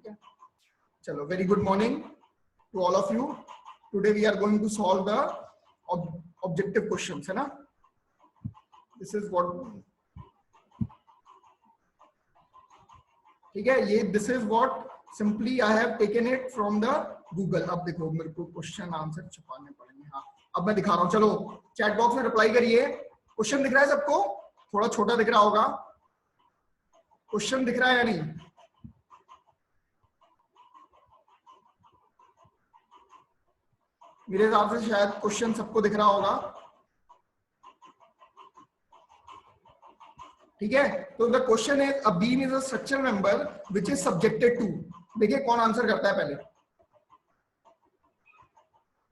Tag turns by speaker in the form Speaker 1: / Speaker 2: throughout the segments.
Speaker 1: ठीक है, चलो very good morning to all of you. Today we are going to solve the objective questions, है ना। This is what, ठीक है, ये this is what simply I have taken it from the Google. अब देखो मेरे को क्वेश्चन आंसर छुपाने पड़ेंगे। हाँ अब मैं दिखा रहा हूँ, चलो चैट बॉक्स में रिप्लाई करिए। क्वेश्चन दिख रहा है सबको? थोड़ा छोटा दिख रहा होगा, क्वेश्चन दिख रहा है या नहीं? मेरे हिसाब से शायद क्वेश्चन सबको दिख रहा होगा, ठीक है। तो the question is a beam is a structural member which is subjected to, देखिए कौन आंसर करता है पहले।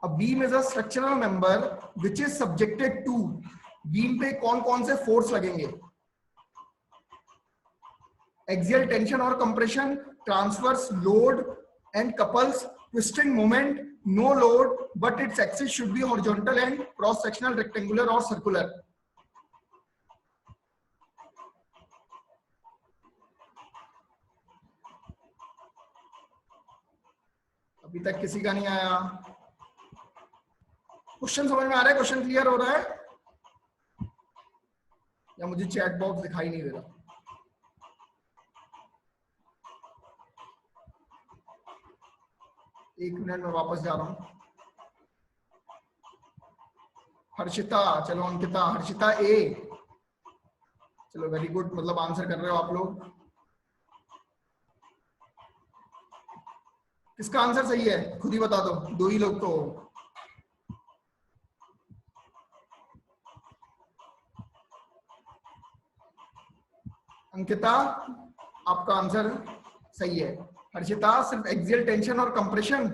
Speaker 1: A beam is a structural member which is subjected to, beam पे कौन कौन से फोर्स लगेंगे? एक्सियल टेंशन और compression, transverse load and couples, twisting moment, no load but its axis should be horizontal and cross sectional rectangular और circular. अभी तक किसी का नहीं आया। क्वेश्चन समझ में आ रहा है? क्वेश्चन क्लियर हो रहा है या मुझे चैट बॉक्स दिखाई नहीं दे रहा? एक मिनट में वापस जा रहा हूं। हर्षिता, चलो अंकिता, हर्षिता ए, चलो वेरी गुड, मतलब आंसर कर रहे हो आप लोग। किसका आंसर सही है खुद ही बता दो, दो ही लोग तो हो। अंकिता आपका आंसर सही है। हर्षिता सिर्फ एक्सियल टेंशन और कंप्रेशन,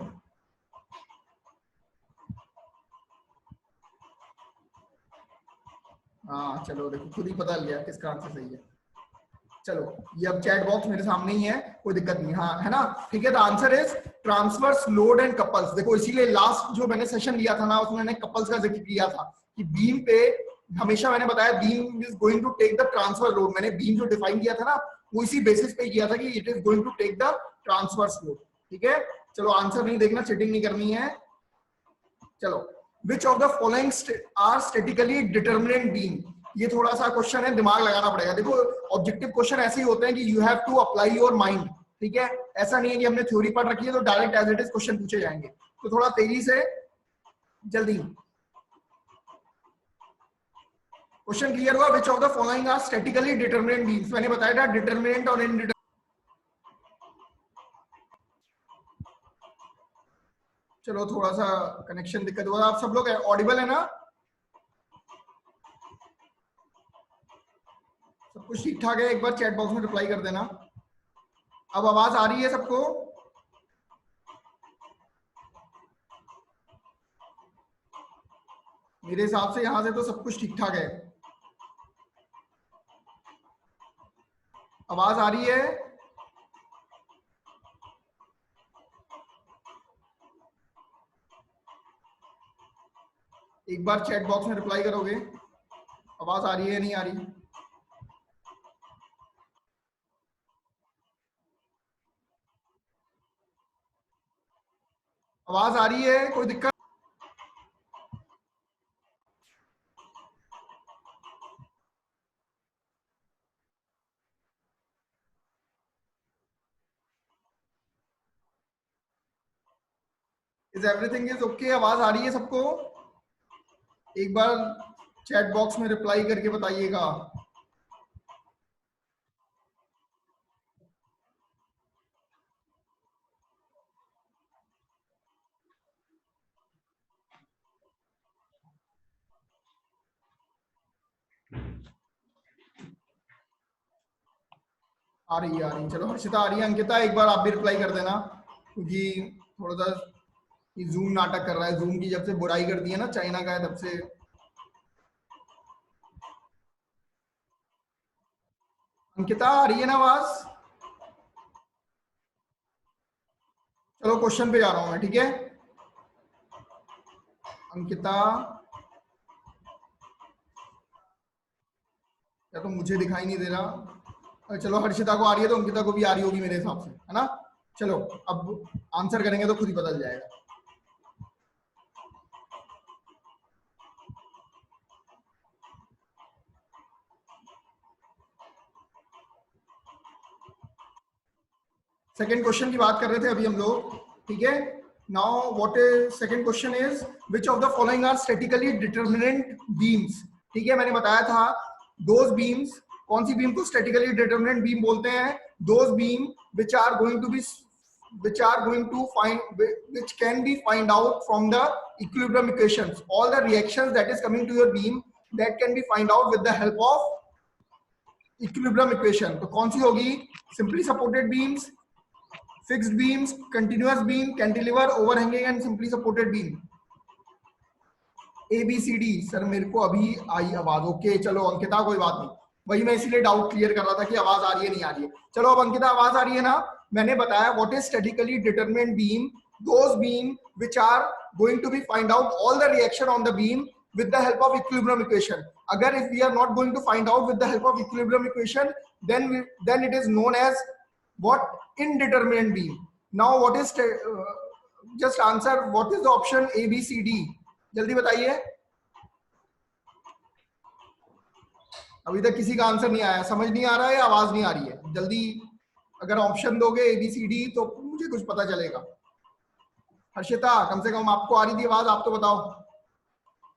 Speaker 1: हाँ चलो देखो खुद ही पता लिया किसका आंसर सही है। चलो ये अब चैट बॉक्स मेरे सामने ही है, कोई दिक्कत नहीं, हाँ है ना, ठीक है। The answer is transverse load and couples. देखो इसीलिए लास्ट जो मैंने सेशन लिया था ना, उसमें मैंने कपल्स का जिक्र किया था कि बीम पे हमेशा मैंने बताया beam is going to take the transfer load. मैंने बीम जो डिफाइन किया था ना वो इसी बेसिस पे किया था कि it is going to take the transverse load, ठीक है। चलो आंसर नहीं देखना, चीटिंग नहीं करनी है। चलो which of the following are statically determinant beam, ये थोड़ा सा क्वेश्चन है, दिमाग लगाना पड़ेगा। देखो ऑब्जेक्टिव क्वेश्चन ऐसे ही होते हैं कि you have to apply your mind, ठीक है। ऐसा नहीं है कि हमने थ्योरी पढ़ रखी है तो direct as it is question पूछे जाएंगे, तो थोड़ा तेजी से जल्दी। क्वेश्चन क्लियर हुआ? Which of the following are statically determinant beams, मैंने बताया था डिटरमिनेंट और इनडिटरमिनेंट। चलो थोड़ा सा कनेक्शन दिक्कत हुआ, आप सब लोग ऑडिबल है ना? सब कुछ ठीक ठाक है? एक बार चैट बॉक्स में रिप्लाई कर देना। अब आवाज आ रही है सबको? मेरे हिसाब से यहां से तो सब कुछ ठीक ठाक है। आवाज आ रही है? एक बार चैट बॉक्स में रिप्लाई करोगे? आवाज आ रही है नहीं आ रही? आवाज आ रही है? कोई दिक्कत? Is everything is okay? आवाज आ रही है सबको? एक बार चैट बॉक्स में रिप्लाई करके बताइएगा। आ रही है, आ रही है, चलो हर्षिता आ रही है। अंकिता एक बार आप भी रिप्लाई कर देना, क्योंकि थोड़ा सा जूम नाटक कर रहा है। जूम की जब से बुराई कर दी है ना चाइना का है तब से। अंकिता आ रही है ना आवाज? चलो क्वेश्चन पे जा रहा हूं मैं, ठीक है। अंकिता या तो मुझे दिखाई नहीं दे रहा। चलो हर्षिता को आ रही है तो अंकिता को भी आ रही होगी मेरे हिसाब से, है ना। चलो अब आंसर करेंगे तो खुद ही पता चल जाएगा। सेकेंड क्वेश्चन की बात कर रहे थे अभी हम लोग, ठीक है। Now what is second question is which of the following are statically determinant beams. ठीक है, मैंने बताया था दोज बीम्स, कौन सी बीम को स्टैटिकली डिटरमिनेंट बीम बोलते हैं? Those beam which are going to be which can be find out from the equilibrium equations. All the reactions that is coming to your beam that can be find out with the help of equilibrium equation. तो कौन सी होगी? Simply supported beams, fixed beams, continuous beam, cantilever, overhanging and simply supported beam. ABCD। Sir मेरे को अभी आई आवाज। Okay चलो अंकिता, कोई बात नहीं, वही मैं इसीलिए डाउट क्लियर कर रहा था कि आवाज आ रही है नहीं आ रही है। चलो अब अंकिता आवाज आ रही है ना? मैंने बताया what is statically determinant beam, those beam which are going to be find out all the reaction on the beam with the help of equilibrium equation. अगर if we are not going to find out with the help of equilibrium equation, then it is known as what? Indeterminate beam. Now what is just answer what is the option A B C D? जल्दी बताइए, अभी तक किसी का answer नहीं आया, समझ नहीं आ रहा है या आवाज नहीं आ रही है? जल्दी अगर ऑप्शन दोगे ABCD तो मुझे कुछ पता चलेगा। हर्षिता कम से कम आपको आ रही थी आवाज, आप तो बताओ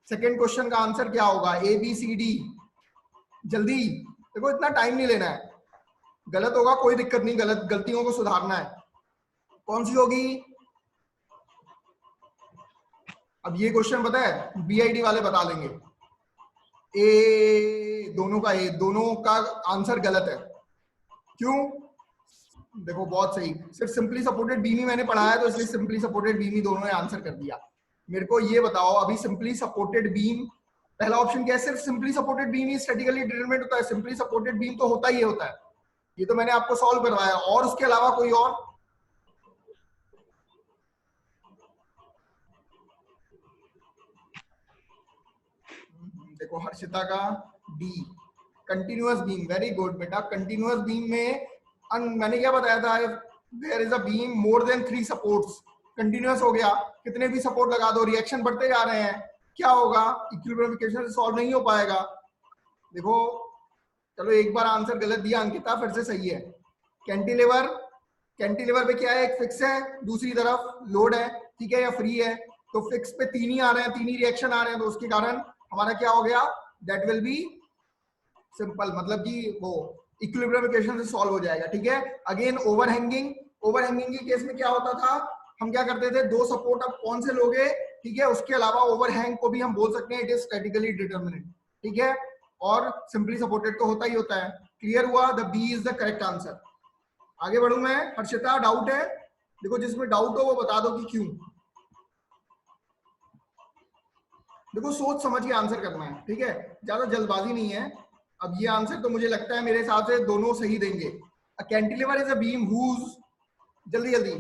Speaker 1: सेकेंड क्वेश्चन का आंसर क्या होगा? ABCD। जल्दी देखो, इतना टाइम नहीं लेना है, गलत होगा कोई दिक्कत नहीं, गलतियों को सुधारना है। कौन सी होगी? अब ये क्वेश्चन पता है BID वाले बता देंगे। दोनों का आंसर गलत है। क्यों? देखो बहुत सही, सिर्फ सिंपली सपोर्टेड बीम ही मैंने पढ़ाया तो इसलिए सिंपली सपोर्टेड बीम ही दोनों ने आंसर कर दिया। मेरे को ये बताओ अभी सिंपली सपोर्टेड बीम, पहला ऑप्शन क्या है? सिर्फ सिंपली सपोर्टेड बीम ही स्टैटिकली डिटरमिनेंट होता है? सिंपली सपोर्टेड बीम तो होता ही होता है, ये तो मैंने आपको सॉल्व करवाया। और उसके अलावा कोई और? देखो हर्षिता का D, continuous beam. Very good बेटा, कंटिन्यूअस बीम में मैंने क्या बताया था? There is a beam more than 3 supports, continuous हो गया, कितने भी सपोर्ट लगा दो रिएक्शन बढ़ते जा रहे हैं, क्या होगा? इक्विलिब्रियम इक्वेशन से सॉल्व नहीं हो पाएगा। देखो चलो एक बार आंसर गलत दिया अंकिता, फिर से सही है। कैंटिलीवर, कैंटिलीवर पे क्या है? एक फिक्स है, दूसरी तरफ लोड है, ठीक है, या फ्री है। तो फिक्स पे 3 ही आ रहे हैं, 3 ही रिएक्शन आ रहे हैं, तो उसके कारण हमारा क्या हो गया? दैट विल बी सिंपल, मतलब कि वो इक्विलिब्रियम इक्वेशन से सॉल्व हो जाएगा, ठीक है। अगेन ओवरहैंगिंग, ओवरहैंगिंग के केस में क्या होता था? हम क्या करते थे? 2 सपोर्ट अब कौन से लोगे, ठीक है। उसके अलावा ओवरहैंग को भी हम बोल सकते हैं इट इज स्टैटिकली डिटरमिनेंट, ठीक है। और सिंपली सपोर्टेड तो होता ही होता है। क्लियर हुआ? The B is the correct answer. आगे बढ़ू मैं? हर्षिता डाउट है? देखो जिसमें डाउट हो वो बता दो कि क्यों। देखो सोच समझ के आंसर करना है, ठीक है, ज्यादा जल्दबाजी नहीं है। अब ये आंसर तो मुझे लगता है मेरे हिसाब से दोनों सही देंगे। A cantilever is a beam whose, जल्दी जल्दी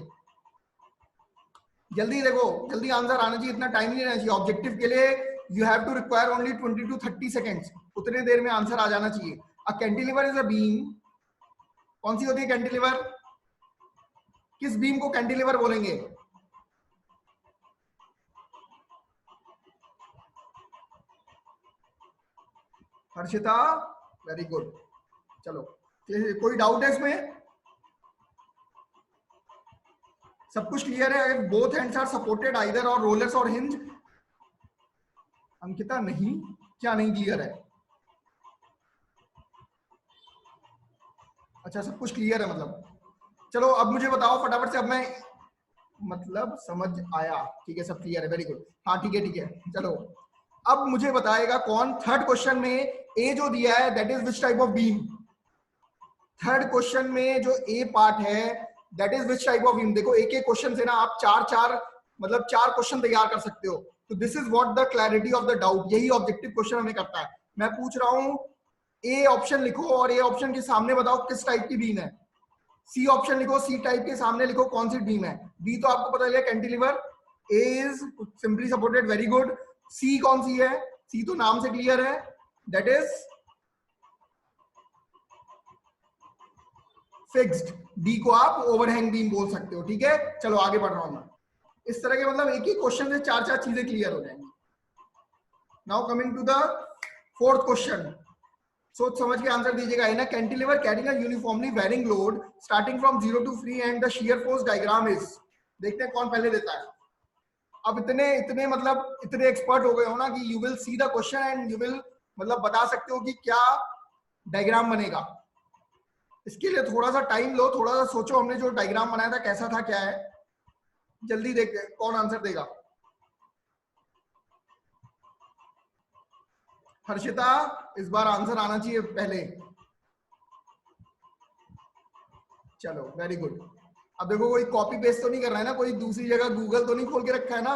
Speaker 1: जल्दी देखो, जल्दी आंसर आना चाहिए, इतना टाइम नहीं रहना चाहिए। ऑब्जेक्टिव के लिए you have to require only 20 to 30 seconds, उतने देर में आंसर आ जाना चाहिए। A cantilever is a beam, कौन सी होती है कैंटिलीवर? किस बीम को कैंटिलीवर बोलेंगे? Harshita very good. चलो कोई डाउट है इसमें? सब कुछ क्लियर है? Both hands are supported either और रोलर्स और हिंज। अंकिता नहीं, क्या नहीं क्लियर है? अच्छा सब कुछ क्लियर है मतलब। चलो अब मुझे बताओ फटाफट से, अब मैं मतलब समझ आया, ठीक है, सब क्लियर है, वेरी गुड। हाँ ठीक है ठीक है, चलो अब मुझे बताएगा कौन? थर्ड क्वेश्चन में ए जो दिया है that is which type of beam? Third question में जो ए पार्ट है that is which type of beam? देखो एक एक क्वेश्चन से ना आप मतलब चार क्वेश्चन तैयार कर सकते हो। तो this is what the clarity of the doubt, यही ऑब्जेक्टिव क्वेश्चन हमें करता है। मैं पूछ रहा हूं ए ऑप्शन लिखो और ए ऑप्शन के सामने बताओ किस टाइप की बीम है। सी ऑप्शन लिखो, सी टाइप के सामने लिखो कौन सी बीम है। बी तो आपको पता चला cantilever, A is simply supported, very good. C कौन सी है? सी तो नाम से क्लियर है, दैट इज फिक्स्ड, डी को आप ओवरहैंग बीम बोल सकते हो। ठीक है, चलो आगे बढ़ रहा हूं मैं। इस तरह के मतलब एक ही क्वेश्चन से चार चार चीजें क्लियर हो जाएंगी। Now coming to the fourth question, सोच समझ के आंसर दीजिएगा। In a cantilever carrying a uniformly varying load starting from 0 to free end the shear force diagram is, देखते हैं कौन पहले देता है। अब इतने इतने मतलब इतने एक्सपर्ट हो गए हो ना कि you will see the question and you will मतलब बता सकते हो कि क्या डायग्राम बनेगा। इसके लिए थोड़ा सा टाइम लो, थोड़ा सा सोचो हमने जो डायग्राम बनाया था कैसा था, क्या है। जल्दी देखते हैं कौन आंसर देगा। हर्षिता, इस बार आंसर आना चाहिए पहले। चलो वेरी गुड। अब देखो कोई कॉपी पेस्ट तो नहीं कर रहा है ना, कोई दूसरी जगह गूगल तो नहीं खोल के रखा है ना।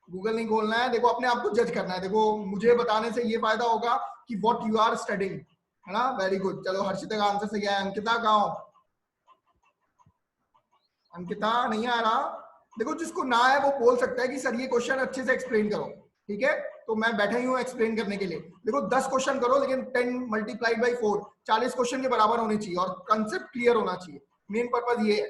Speaker 1: गूगल नहीं खोलना है, देखो अपने आप को जज करना है। देखो मुझे बताने से ये फायदा होगा कि व्हाट यू आर स्टडिंग, है ना। वेरी गुड, चलो हर्षिता का आंसर सही है। अंकिता कहाँ हो? अंकिता नहीं आ रहा। देखो जिसको ना है वो बोल सकता है कि सर ये क्वेश्चन अच्छे से एक्सप्लेन करो। ठीक है, तो मैं बैठा ही हूँ एक्सप्लेन करने के लिए। देखो 10 क्वेश्चन करो लेकिन 10 मल्टीप्लाइड बाई 4 40 क्वेश्चन के बराबर होने चाहिए और कंसेप्ट क्लियर होना चाहिए। मेन पर्पज ये है।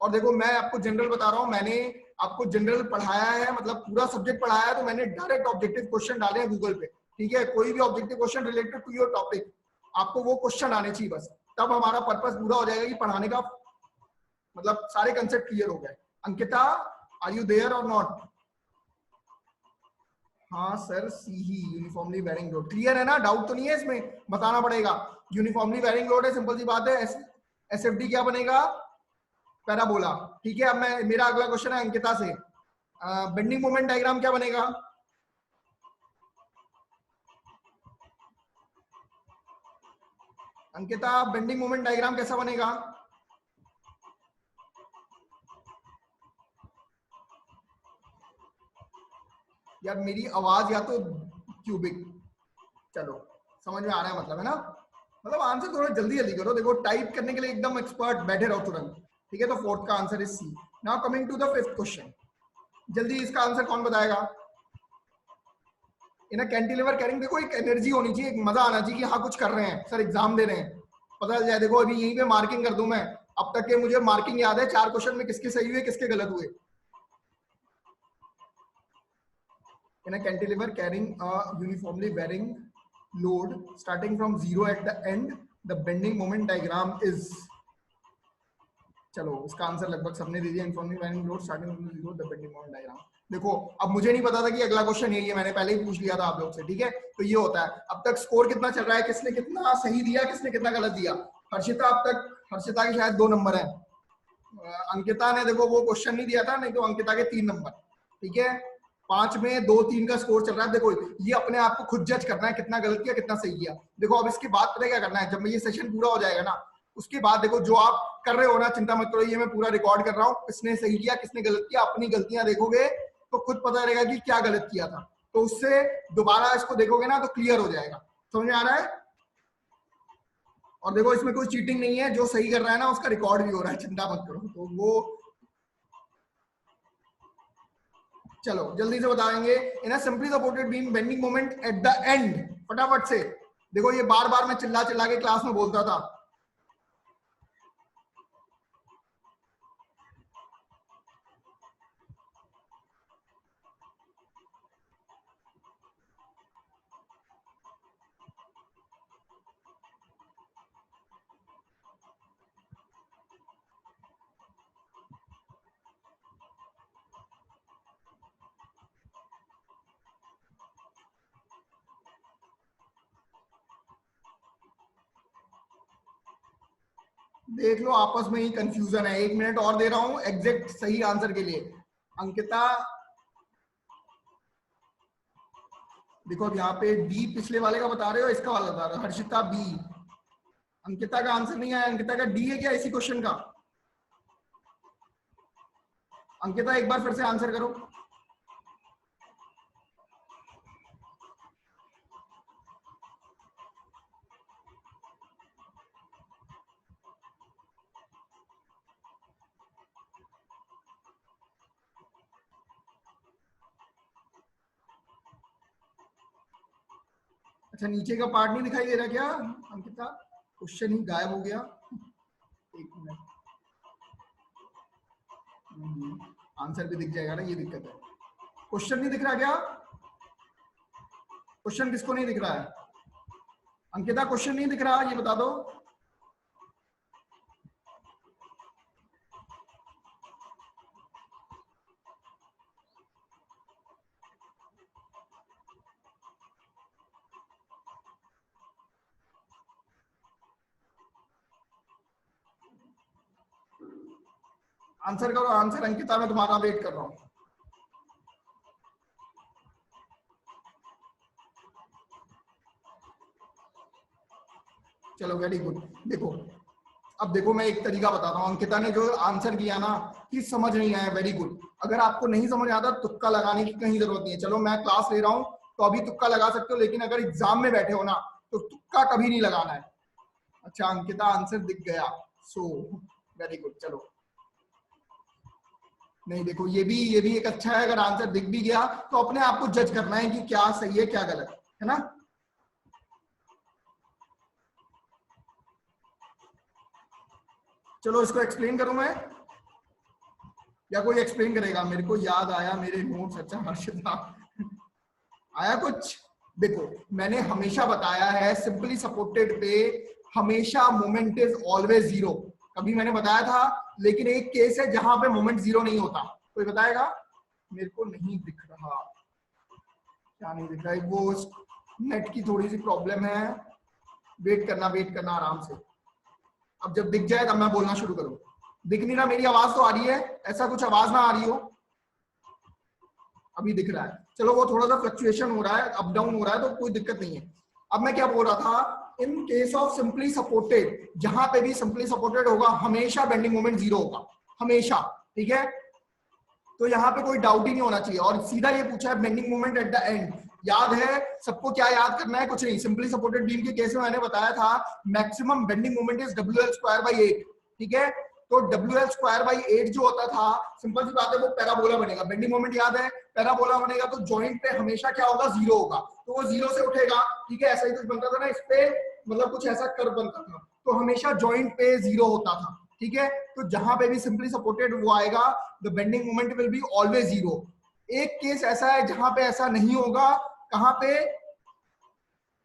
Speaker 1: और देखो मैं आपको जनरल बता रहा हूँ, मैंने आपको जनरल पढ़ाया है, मतलब पूरा सब्जेक्ट पढ़ाया है, तो मैंने डायरेक्ट ऑब्जेक्टिव क्वेश्चन डाले हैं गूगल पे। ठीक है, कोई भी objective question related to your topic आपको वो क्वेश्चन आने चाहिए बस, तब हमारा पर्पस पूरा हो जाएगा कि पढ़ाने का मतलब सारे कंसेप्ट क्लियर हो गए। अंकिता, आर यू देयर और नॉट? हाँ सर, सी ही, यूनिफॉर्मली वेरिंग लोड। क्लियर है ना, डाउट तो नहीं है इसमें, बताना पड़ेगा। यूनिफॉर्मली वेरिंग लोड है, सिंपल सी बात है। एसएफडी क्या बनेगा? पैराबोला। ठीक है, अब मैं मेरा अगला क्वेश्चन है अंकिता से, बेंडिंग मोमेंट डायग्राम क्या बनेगा? अंकिता, बेंडिंग मोमेंट डायग्राम कैसा बनेगा? यार मेरी आवाज या तो क्यूबिक, चलो समझ में आ रहा है मतलब, है ना। मतलब आंसर थोड़ा जल्दी जल्दी करो, देखो टाइप करने के लिए एकदम एक्सपर्ट बैठे रहो तुरंत। ठीक है, तो फोर्थ का answer is C. Now coming to the fifth question, जल्दी इसका आंसर कौन बताएगा? इन अ कैंटिलीवर कैरिंग, देखो एक एनर्जी होनी चाहिए, एक मजा आना चाहिए कि हाँ कुछ कर रहे हैं सर, एग्जाम दे रहे हैं, पता चल जाए। देखो अभी यहीं पे मार्किंग कर दूं मैं, अब तक के मुझे मार्किंग याद है 4 क्वेश्चन में किसके सही हुए किसके गलत हुए। In a cantilever carrying a uniformly varying load starting from 0 at the end, the bending moment diagram is, चलो इसका आंसर लगभग सबने दे दिया। Uniformly varying load starting from 0 the bending moment diagram. देखो अब मुझे नहीं पता था कि अगला क्वेश्चन यही है, मैंने पहले ही पूछ लिया था आप लोग से। ठीक है, तो ये होता है। अब तक स्कोर कितना चल रहा है, किसने कितना सही दिया किसने कितना गलत दिया? हर्षिता, अब तक हर्षिता के शायद 2 नंबर है। अंकिता ने देखो वो क्वेश्चन नहीं दिया था, नहीं तो अंकिता के 3 नंबर। ठीक है, 5 में 2-3 का स्कोर चल रहा है। देखो ये अपने आप को खुद जज करना है कितना गलत किया कितना सही किया। देखो अब इसके बाद पता क्या करना है, जब ये सेशन पूरा हो जाएगा ना, उसके बाद देखो जो आप कर रहे हो ना, चिंता मत करो, ये मैं पूरा रिकॉर्ड कर रहा हूँ, किसने सही किया किसने गलत किया, अपनी गलतियां देखोगे तो खुद पता रहेगा कि क्या गलत किया था, तो उससे दोबारा इसको देखोगे ना तो क्लियर हो जाएगा। समझ में आ रहा है? और देखो इसमें कोई चीटिंग नहीं है, जो सही कर रहा है ना उसका रिकॉर्ड भी हो रहा है, चिंता मत करो। तो वो चलो जल्दी से बताएंगे। In a simply supported beam bending moment at the end, फटाफट से। देखो ये बार बार मैं चिल्ला चिल्ला के क्लास में बोलता था। देख लो आपस में ही कंफ्यूजन है, 1 मिनट और दे रहा हूं एग्जैक्ट सही आंसर के लिए। अंकिता, देखो अब यहाँ पे डी पिछले वाले का बता रहे हो, इसका वाला बता रहे हो। हर्षिता बी, अंकिता का आंसर नहीं आया। अंकिता का डी है क्या इसी क्वेश्चन का? अंकिता एक बार फिर से आंसर करो। अच्छा नीचे का पार्ट नहीं दिखाई दे रहा क्या अंकिता? क्वेश्चन ही गायब हो गया। आंसर भी दिख जाएगा ना, ये दिक्कत है। क्वेश्चन नहीं दिख रहा क्या? क्वेश्चन किसको नहीं दिख रहा है? अंकिता क्वेश्चन नहीं दिख रहा, ये बता दो। आंसर करो, आंसर। अंकिता मैं तुम्हारा वेट कर रहा हूं। चलो वेरी गुड। देखो अब देखो मैं एक तरीका बताता हूँ। अंकिता ने जो आंसर किया ना कि समझ नहीं आया, वेरी गुड। अगर आपको नहीं समझ आता तुक्का लगाने की कहीं जरूरत नहीं है। चलो मैं क्लास ले रहा हूँ तो अभी तुक्का लगा सकते हो, लेकिन अगर एग्जाम में बैठे हो ना तो तुक्का कभी नहीं लगाना है। अच्छा अंकिता आंसर दिख गया, सो वेरी गुड। चलो नहीं देखो ये भी एक अच्छा है। अगर आंसर दिख भी गया तो अपने आप को जज करना है कि क्या सही है क्या गलत है ना। चलो इसको एक्सप्लेन करूं मैं या कोई एक्सप्लेन करेगा? मेरे को याद आया मेरे नोट्स। अच्छा हर्षिता आया कुछ? देखो मैंने हमेशा बताया है सिंपली सपोर्टेड पे हमेशा मोमेंट इज ऑलवेज जीरो। कभी मैंने बताया था, लेकिन एक केस है जहां पे मोमेंट जीरो नहीं होता। कोई बताएगा? मेरे को नहीं दिख रहा। क्या नहीं दिख रहा है? वो नेट की थोड़ी सी प्रॉब्लम है। वेट करना आराम से। अब जब दिख जाए तब मैं बोलना शुरू करूं। दिख नहीं रहा? मेरी आवाज तो आ रही है, ऐसा कुछ आवाज ना आ रही हो? अभी दिख रहा है। चलो वो थोड़ा सा फ्लक्चुएशन हो रहा है, अप डाउन हो रहा है, तो कोई दिक्कत नहीं है। अब मैं क्या बोल रहा था, इन केस ऑफ सिंपली सपोर्टेड, जहां पे भी सिंपली सपोर्टेड होगा हमेशा बेंडिंग मोमेंट जीरो होगा, हमेशा। ठीक है, तो यहाँ पे कोई डाउट ही नहीं होना चाहिए। और सीधा ये पूछा है bending moment at the and. याद है सबको? क्या याद करना है? कुछ नहीं। सिंपली सपोर्टेड बीम के केस में मैंने बताया था maximum bending moment is WL²/8। ठीक है, तो WL²/8 जो होता था, सिंपल सी बात है, वो पैराबोला बनेगा। बेंडिंग मोमेंट याद है, पैराबोला बनेगा तो जॉइंट पे हमेशा क्या होगा? जीरो होगा। तो वो जीरो से उठेगा। ठीक है, ऐसा ही कुछ बनता था ना इस पे, मतलब कुछ ऐसा कर्व बनता था, तो हमेशा जॉइंट पे जीरो होता था। ठीक है, तो जहां पे भी सिंपली सपोर्टेड वो आएगा, the bending moment will be always zero. एक केस ऐसा है जहां पे ऐसा नहीं होगा। कहां पे?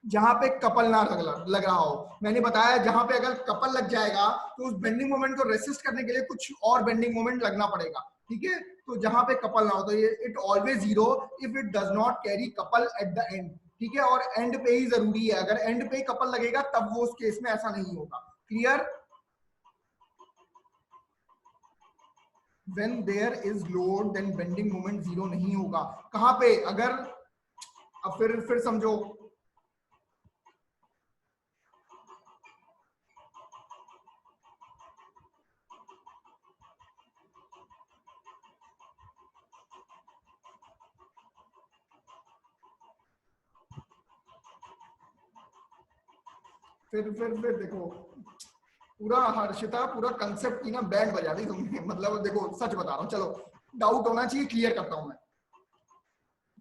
Speaker 1: जहां पे कपल ना लग रहा हो। मैंने बताया जहां पे अगर कपल लग जाएगा तो उस बेंडिंग मोमेंट को रेसिस्ट करने के लिए कुछ और बेंडिंग मोमेंट लगना पड़ेगा। ठीक है, तो जहां पे कपल ना हो तो ये it always zero if it does not carry couple eight the and. ठीक है, और एंड पे ही जरूरी है। अगर एंड पे कपल लगेगा तब वो उस केस में ऐसा नहीं होगा। Clear? when there is load then bending moment zero नहीं होगा। कहां पे? अगर अब फिर समझो, फिर देखो पूरा हर्षिता पूरा कंसेप्ट की ना बैंड बजा दी तुमने। मतलब देखो सच बता रहा हूँ। चलो डाउट होना चाहिए, क्लियर करता हूं मैं।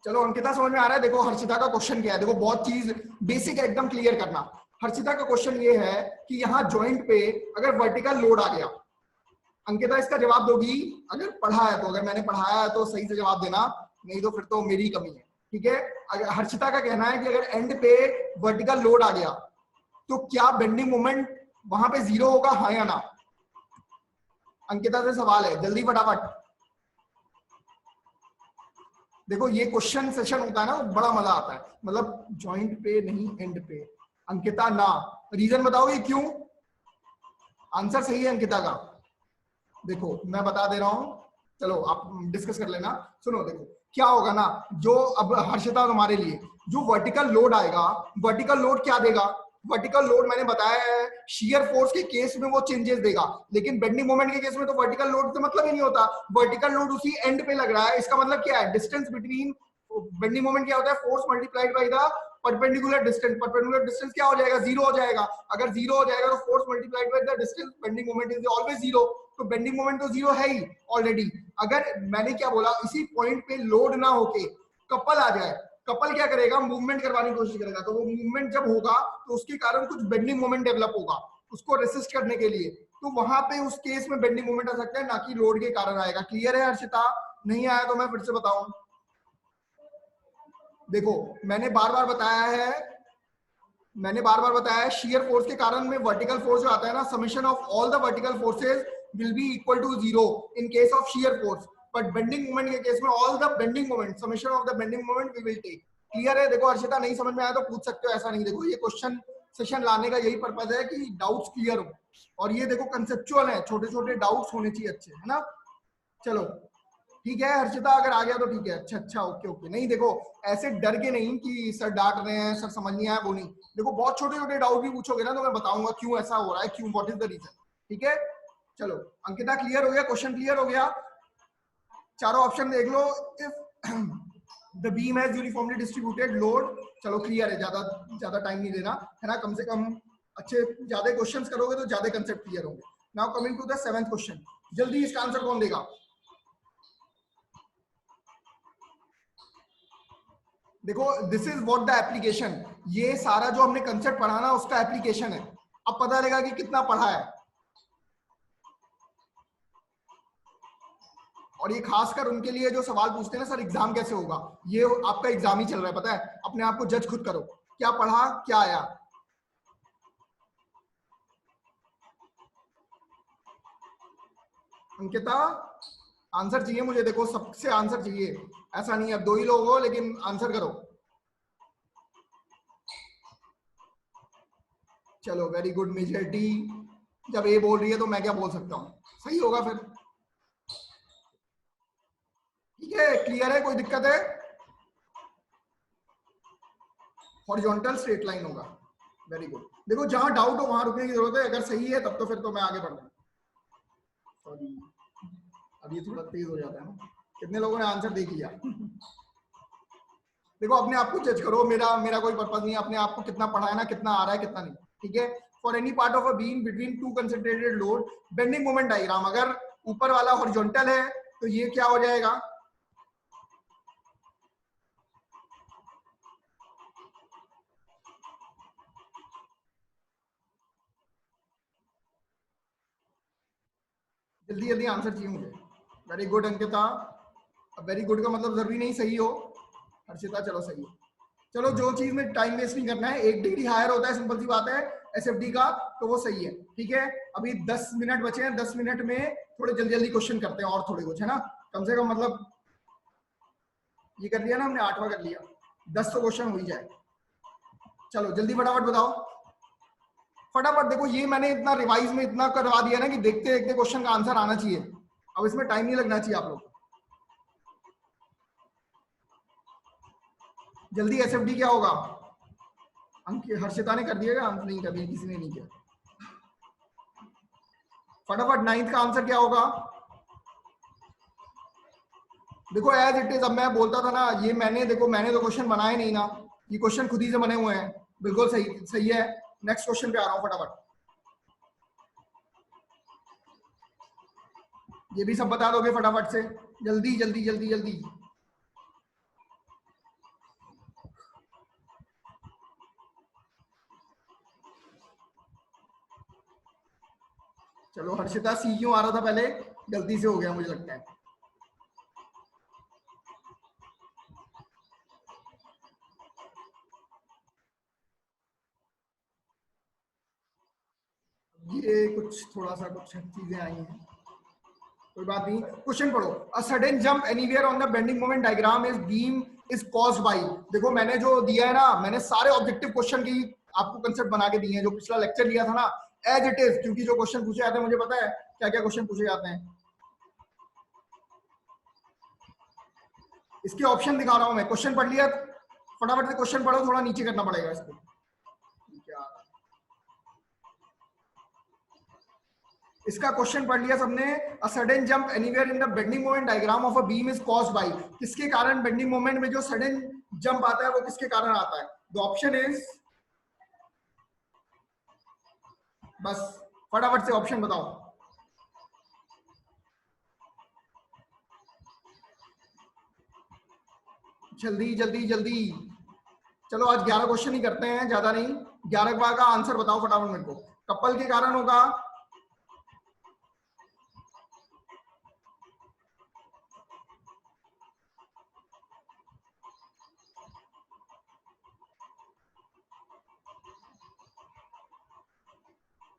Speaker 1: चलो अंकिता समझ में आ रहा है? देखो हर्षिता का क्वेश्चन क्या है, देखो बहुत चीज बेसिक है, एकदम क्लियर करना। हर्षिता का क्वेश्चन ये है कि यहाँ जॉइंट पे अगर वर्टिकल लोड आ गया, अंकिता इसका जवाब दोगी अगर पढ़ा है तो। अगर मैंने पढ़ाया है तो सही से जवाब देना, नहीं तो फिर तो मेरी कमी है। ठीक है, अगर हर्षिता का कहना है कि अगर एंड पे वर्टिकल लोड आ गया तो क्या बेंडिंग मोमेंट वहां पे जीरो होगा, हाँ या ना? अंकिता से सवाल है, जल्दी फटाफट। देखो ये क्वेश्चन सेशन होता है ना, बड़ा मजा आता है। मतलब जॉइंट पे नहीं एंड पे। अंकिता ना, रीजन बताओगे क्यों? आंसर सही है अंकिता का। देखो मैं बता दे रहा हूं, चलो आप डिस्कस कर लेना। सुनो देखो क्या होगा ना, जो अब हर्षिता तुम्हारे लिए जो वर्टिकल लोड आएगा, वर्टिकल लोड क्या देगा? वर्टिकल लोड मैंने बताया है शियर फोर्स के केस में वो चेंजेस देगा, लेकिन बेंडिंग मोमेंट के केस में तो वर्टिकल लोड तो मतलब ही नहीं होता। वर्टिकल लोड उसी एंड पे लग रहा है, इसका मतलब क्या है? डिस्टेंस बिटवीन बेंडिंग मोमेंट क्या होता है? Force multiplied by the perpendicular distance. Perpendicular distance क्या हो जाएगा? जीरो हो जाएगा। अगर जीरो हो जाएगा तो force multiplied by the distance, bending moment is always zero. तो बेंडिंग मोमेंट तो जीरो है ही ऑलरेडी। अगर मैंने क्या बोला, इसी पॉइंट पे लोड ना होके कपल आ जाए, कपल क्या करेगा? मूवमेंट करवाने की कोशिश करेगा। तो वो मूवमेंट जब होगा तो उसके कारण कुछ बेंडिंग मोमेंट डेवलप होगा, उसको रेसिस्ट करने के लिए। तो वहां पे उस केस में बेंडिंग मोमेंट आ सकता है, ना कि लोड के कारण आएगा। क्लियर है हर्षिता? नहीं आया तो मैं फिर से बताऊं। देखो मैंने बार बार बताया है शियर फोर्स के कारण में वर्टिकल फोर्स जो आता है ना, summation of all the vertical forces will be equal to 0 in case of shear force, but bending moment के केस में all the bending moment, summation of the bending moment we will take. Clear है? देखो हर्षिता नहीं समझ में आया तो पूछ सकते हो, ऐसा नहीं। देखो ये क्वेश्चन सेशन लाने का यही पर्पज है कि डाउट्स क्लियर हो, और ये देखो कंसेप्चुअल है, छोटे छोटे डाउट्स होने चाहिए अच्छे, है ना। चलो ठीक है हर्षिता, अगर आ गया तो ठीक है। अच्छा ओके ओके। नहीं देखो ऐसे डर के नहीं कि सर डांट रहे हैं, सर समझ नहीं आया, वो नहीं। देखो बहुत छोटे छोटे डाउट भी पूछोगे ना तो मैं बताऊंगा क्यों ऐसा हो रहा है, क्यों, व्हाट इज द रीजन। ठीक है चलो अंकिता क्लियर हो गया, क्वेश्चन क्लियर हो गया, चारों ऑप्शन देख लो। If the beam has uniformly distributed load, चलो क्लियर है, ज्यादा टाइम नहीं देना है ना, कम से कम अच्छे ज्यादा क्वेश्चंस करोगे तो ज्यादा कंसेप्ट क्लियर होंगे। Now coming to the 7th question, जल्दी इसका आंसर कौन देगा? देखो this is what the application, ये सारा जो हमने कंसेप्ट पढ़ा ना उसका एप्लीकेशन है। अब पता लगेगा कि कितना पढ़ा है, और ये खासकर उनके लिए जो सवाल पूछते हैं ना सर एग्जाम कैसे होगा, ये आपका एग्जाम ही चल रहा है, पता है। अपने आप को जज खुद करो, क्या पढ़ा क्या आया। अंकिता आंसर चाहिए मुझे, देखो सबसे आंसर चाहिए, ऐसा नहीं है अब 2 ही लोग हो लेकिन आंसर करो। चलो वेरी गुड मेजॉरिटी, जब ए बोल रही है तो मैं क्या बोल सकता हूँ, सही होगा फिर। ठीक है क्लियर है, कोई दिक्कत है? हॉरिजॉन्टल स्ट्रेट लाइन होगा, वेरी गुड। देखो जहां डाउट हो वहां रुकने की जरूरत है, अगर सही है तब तो फिर तो मैं आगे बढ़ रहा हूँ। सॉरी अब ये थोड़ा तेज हो जाता है ना। कितने लोगों ने आंसर देख लिया? देखो अपने आप को जज करो, मेरा कोई पर्पस नहीं है, अपने आप को कितना पढ़ा है ना, कितना आ रहा है कितना नहीं। ठीक है, for any part of a beam between two concentrated load, bending moment diagram, अगर ऊपर वाला हॉरिजॉन्टल है तो ये क्या हो जाएगा? जल्दी जल्दी आंसर चाहिए मुझे। Very good Ankita, very good का मतलब जरूरी नहीं सही हो। हर्षिता चलो सही है। चलो जो चीज में टाइम वेस्ट नहीं करना है, 1 डिग्री हायर होता है, सिंपल सी बात है एसएफडी का, तो वो सही है। ठीक है अभी 10 मिनट बचे हैं, 10 मिनट में थोड़े जल्दी जल्दी क्वेश्चन करते हैं और थोड़े कुछ, है ना, कम से कम मतलब ये कर लिया ना हमने, 8वां कर लिया, 10 तो क्वेश्चन हो ही जाए। चलो जल्दी फटाफट बताओ, फटाफट। देखो ये मैंने इतना रिवाइज में इतना करवा दिया ना कि देखते देखते क्वेश्चन का आंसर आना चाहिए, अब इसमें टाइम नहीं लगना चाहिए आप लोग। जल्दी एसएफडी क्या होगा? हर्षिता ने कर दिया, अंक नहीं कर दिया, किसी ने नहीं किया। फटाफट 9th का आंसर क्या होगा? देखो एज इट इज, अब मैं बोलता था ना ये मैंने तो क्वेश्चन बनाए नहीं ना, ये क्वेश्चन खुद ही से बने हुए हैं। बिल्कुल सही सही है। नेक्स्ट क्वेश्चन पे आ रहा हूं फटाफट, ये भी सब बता दोगे फटाफट से, जल्दी जल्दी जल्दी जल्दी। चलो हर्षिता सी क्यों आ रहा था पहले, गलती से हो गया मुझे लगता है। ये कुछ थोड़ा सा कुछ चीजें आई हैं, कोई बात नहीं। क्वेश्चन पढ़ो, a sudden jump anywhere on the bending moment diagram is beam is caused by. देखो मैंने जो दिया है ना, मैंने सारे ऑब्जेक्टिव क्वेश्चन की आपको कंसेप्ट बना के दिए हैं, जो पिछला लेक्चर लिया था ना एज इट इज, क्योंकि जो क्वेश्चन पूछे जाते हैं मुझे पता है क्या क्या क्वेश्चन पूछे जाते हैं। इसके ऑप्शन दिखा रहा हूं मैं, क्वेश्चन पढ़ लिया, फटाफट से क्वेश्चन पढ़ो, थोड़ा नीचे करना पड़ेगा इसको। इसका क्वेश्चन पढ़ लिया सबने, a sudden jump anywhere in the bending moment diagram of a beam is caused by, किसके कारण बेंडिंग मोमेंट में जो सडन जंप आता है वो किसके कारण आता है? द ऑप्शन इज, बस फटाफट से ऑप्शन बताओ, जल्दी जल्दी जल्दी। चलो आज 11 क्वेश्चन ही करते हैं, ज्यादा नहीं। 11 का आंसर बताओ फटाफट मेरे को। कपल के कारण होगा,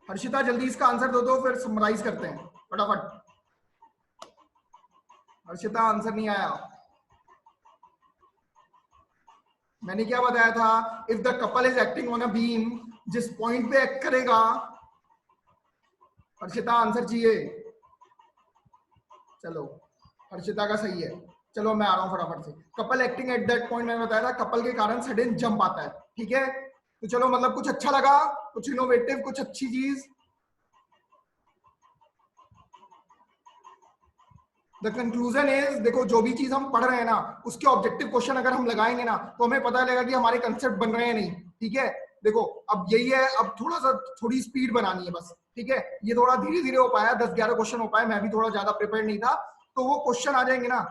Speaker 1: हर्षिता जल्दी इसका आंसर दो फिर समराइज करते हैं फटाफट। हर्षिता आंसर नहीं आया। मैंने क्या बताया था, if the couple is acting on a beam, जिस पॉइंट पे एक्ट करेगा। हर्षिता आंसर चाहिए। चलो हर्षिता का सही है। चलो मैं आ रहा हूं फटाफट से। Couple acting at that point, मैंने बताया था कपल के कारण सडन जंप आता है, ठीक है। तो चलो मतलब कुछ अच्छा लगा, कुछ इनोवेटिव, कुछ अच्छी चीज। द कंक्लूजन इज, देखो जो भी चीज हम पढ़ रहे हैं ना, उसके ऑब्जेक्टिव क्वेश्चन अगर हम लगाएंगे ना, तो हमें पता लगेगा कि हमारे कंसेप्ट बन रहे हैं नहीं, ठीक है। देखो अब यही है, अब थोड़ी स्पीड बनानी है बस, ठीक है। ये थोड़ा धीरे धीरे हो पाया, 10-11 क्वेश्चन हो पाए, मैं भी थोड़ा ज्यादा प्रिपेयर नहीं था, तो वो क्वेश्चन आ जाएंगे ना,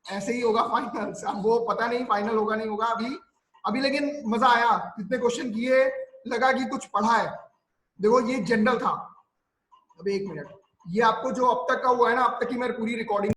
Speaker 1: ऐसे ही होगा फाइनल। अब वो पता नहीं फाइनल होगा नहीं होगा अभी अभी लेकिन मजा आया, जितने क्वेश्चन किए लगा कि कुछ पढ़ा है। देखो ये जनरल था। अब एक मिनट, ये आपको जो अब तक का हुआ है ना, अब तक की मैं पूरी रिकॉर्डिंग